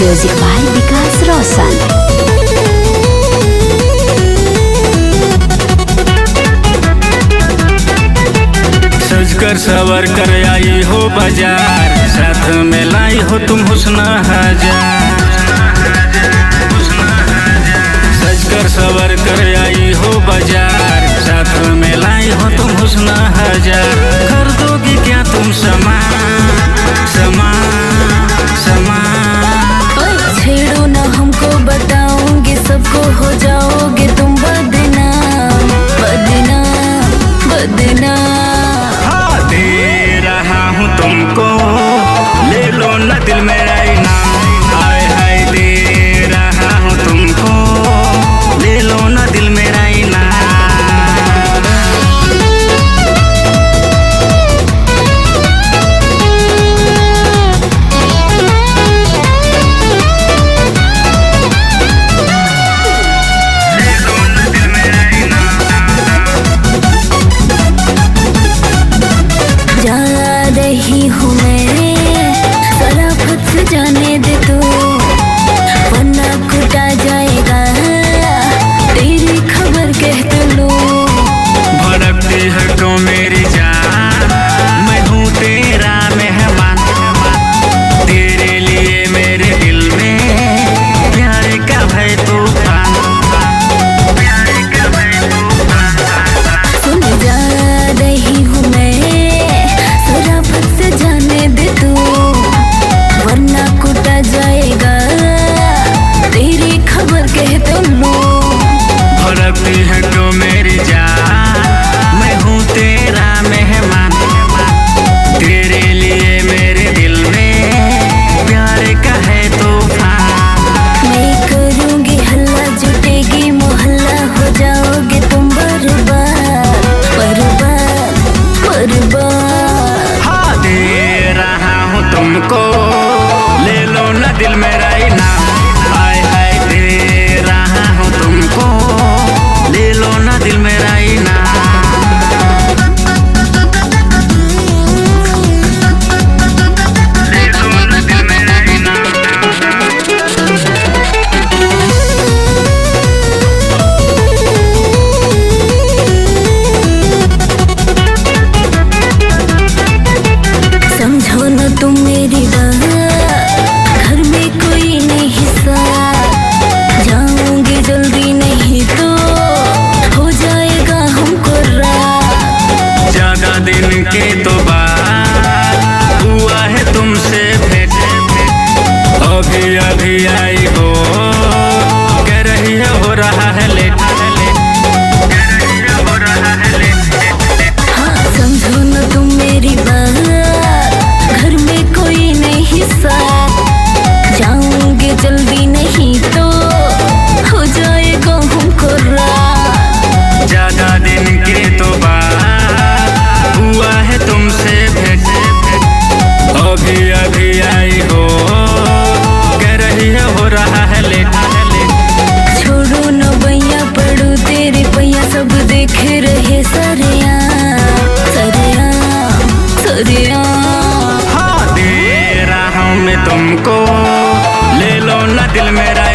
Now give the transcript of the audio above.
Music by विकास रोशन। सजकर सवर कर आई हो बाजार, साथ में लाई हो तुम हुस्न हजार। सजकर सवर कर आई हो बाजार, साथ में लाई हो तुम हुस्न हजार। कर दोगी क्या तुम समा समा समा? छेड़ो ना हमको, बताऊंगी सबको, हो जाओगे तुम बदनाम बदनाम बदनाम। हाँ दे रहा हूँ तुमको, ले लो ना दिल मेरा इनाम। हाय हाय दे रहा हूँ तुमको, ले लो ना दिल मेरा इनाम। जा रही हूँ मैं, शराफत से जाने दे तू, वरना कुटा जाएगा तेरी खबर कह तो लो। भड़कती है क्यों मेरी जान, मैं हूँ तेरा मेहमान। तेरे लिए मेरे दिल में प्यार का भय तूफान, प्यार का भय तूफान। सुन जा रही हूँ मैं, शराफत से जाने दे तू, वरना कुटा जाएगा तेरी खबर कह तो लो। भड़कती है क्यों मेरी जान, मैं हूँ तेरा मेहमान। तेरे लिए मेरे दिल में प्यार का है तूफान। मैं करूँगी हल्ला, जुटेगी मोहल्ला, हो जाओगे तुम बर्बाद बर्बाद बर्बाद। हाँ दे रहा हूँ तुमको, ले लो ना दिल मेरा इनाम। हाय हाय दे रहा हूँ तुमको, ले लो ना दिल मेरा इनाम। ले लो ना दिल मेरा इनाम। समझो न तुम मेरी बात, घर में कोई नहीं साथ, जाऊंगी जल्दी नहीं तो हो जाएगा हमको रात। ज्यादा दिन के तो बाद हुआ है तुमसे भेंट, अभी अभी आई हो, कह रही है हो रहा है लेट, कह रही है हो रहा है लेट। हाँ समझो न तुम मेरी बात, घर में कोई नहीं साथ, जाऊंगे जल्दी नहीं तो हो जाएगा हमको रात। ज्यादा दिन के तो बाद हुआ है तुमसे भेंट, अभी अभी आई हो, कह रही है हो रहा है लेट। छोड़ो न भैया, पड़ो तेरे भैया, सब देख रहे सरेआम सरेआम सरेआम। हाँ दे रहा हूँ मैं तुमको, ले लो ना दिल मेरा